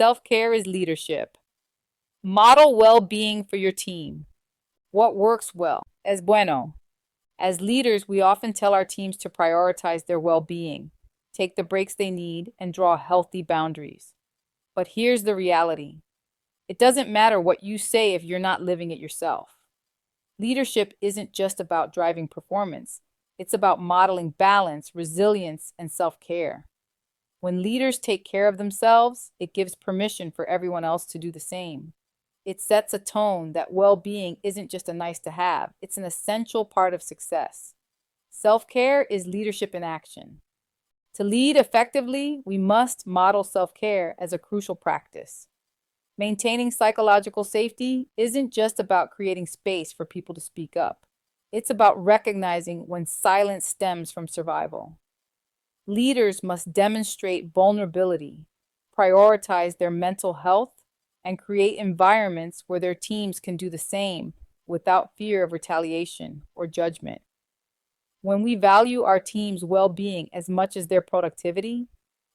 Self-care is leadership. Model well-being for your team. What works well? Es bueno. As leaders, we often tell our teams to prioritize their well-being, take the breaks they need, and draw healthy boundaries. But here's the reality. It doesn't matter what you say if you're not living it yourself. Leadership isn't just about driving performance. It's about modeling balance, resilience, and self-care. When leaders take care of themselves, it gives permission for everyone else to do the same. It sets a tone that well-being isn't just a nice to have, it's an essential part of success. Self-care is leadership in action. To lead effectively, we must model self-care as a crucial practice. Maintaining psychological safety isn't just about creating space for people to speak up. It's about recognizing when silence stems from survival. Leaders must demonstrate vulnerability, prioritize their mental health, and create environments where their teams can do the same without fear of retaliation or judgment. When we value our team's well-being as much as their productivity,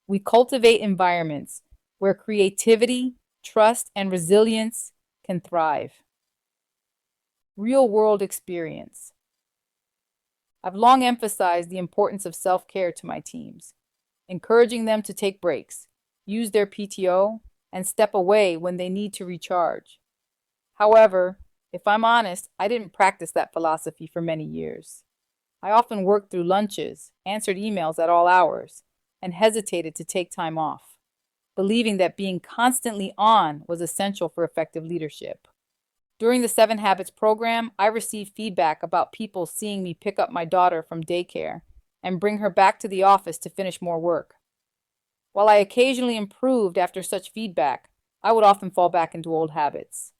we cultivate environments where creativity, trust, and resilience can thrive. Real-world experience. I've long emphasized the importance of self-care to my teams, encouraging them to take breaks, use their PTO, and step away when they need to recharge. However, if I'm honest, I didn't practice that philosophy for many years. I often worked through lunches, answered emails at all hours, and hesitated to take time off, believing that being constantly on was essential for effective leadership. During the 7 Habits program, I received feedback about people seeing me pick up my daughter from daycare and bring her back to the office to finish more work. While I occasionally improved after such feedback, I would often fall back into old habits.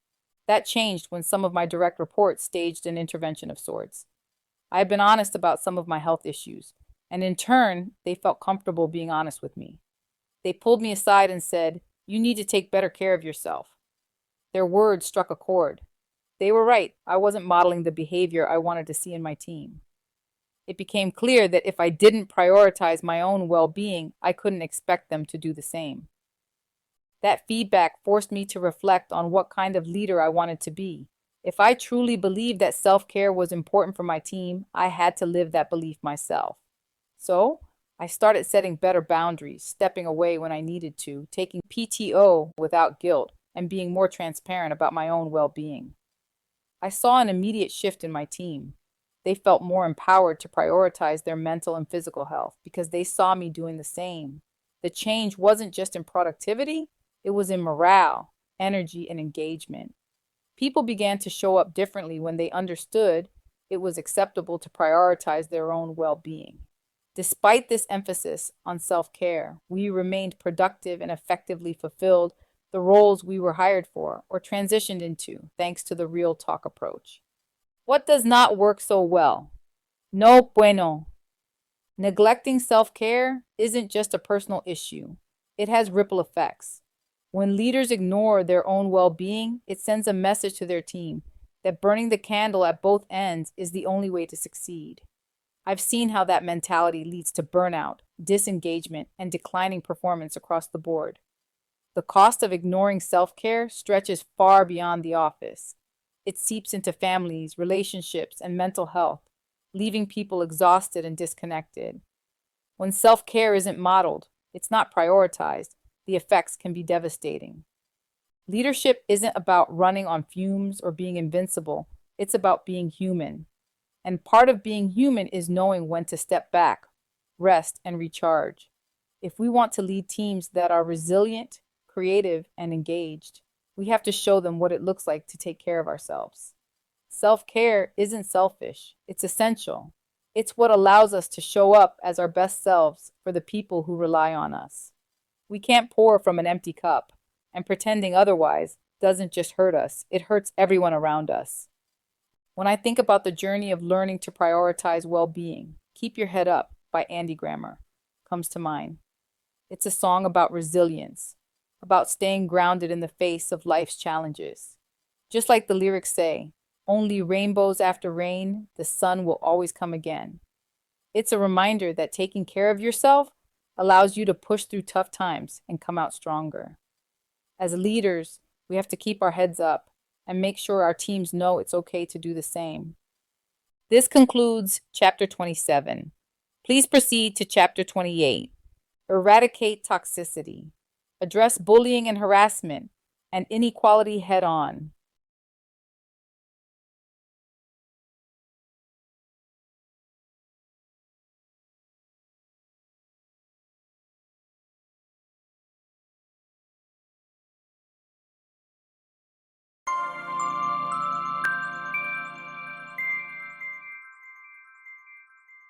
That changed when some of my direct reports staged an intervention of sorts. I had been honest about some of my health issues, and in turn, they felt comfortable being honest with me. They pulled me aside and said, "You need to take better care of yourself." Their words struck a chord. They were right. I wasn't modeling the behavior I wanted to see in my team. It became clear that if I didn't prioritize my own well-being, I couldn't expect them to do the same. That feedback forced me to reflect on what kind of leader I wanted to be. If I truly believed that self-care was important for my team, I had to live that belief myself. So, I started setting better boundaries, stepping away when I needed to, taking PTO without guilt, and being more transparent about my own well-being. I saw an immediate shift in my team. They felt more empowered to prioritize their mental and physical health because they saw me doing the same. The change wasn't just in productivity, it was in morale, energy, and engagement. People began to show up differently when they understood it was acceptable to prioritize their own well-being. Despite this emphasis on self-care, we remained productive and effectively fulfilled the roles we were hired for or transitioned into, thanks to the real talk approach. What does not work so well? No bueno. Neglecting self-care isn't just a personal issue. It has ripple effects. When leaders ignore their own well-being, it sends a message to their team that burning the candle at both ends is the only way to succeed. I've seen how that mentality leads to burnout, disengagement, and declining performance across the board. The cost of ignoring self-care stretches far beyond the office. It seeps into families, relationships, and mental health, leaving people exhausted and disconnected. When self-care isn't modeled, it's not prioritized, the effects can be devastating. Leadership isn't about running on fumes or being invincible. It's about being human. And part of being human is knowing when to step back, rest, and recharge. If we want to lead teams that are resilient, creative, and engaged, we have to show them what it looks like to take care of ourselves. Self-care isn't selfish, it's essential. It's what allows us to show up as our best selves for the people who rely on us. We can't pour from an empty cup, and pretending otherwise doesn't just hurt us, it hurts everyone around us. When I think about the journey of learning to prioritize well-being, Keep Your Head Up by Andy Grammer comes to mind. It's a song about resilience, about staying grounded in the face of life's challenges. Just like the lyrics say, only rainbows after rain, the sun will always come again. It's a reminder that taking care of yourself allows you to push through tough times and come out stronger. As leaders, we have to keep our heads up and make sure our teams know it's okay to do the same. This concludes Chapter 27. Please proceed to Chapter 28. Eradicate toxicity. Address bullying and harassment and inequality head-on.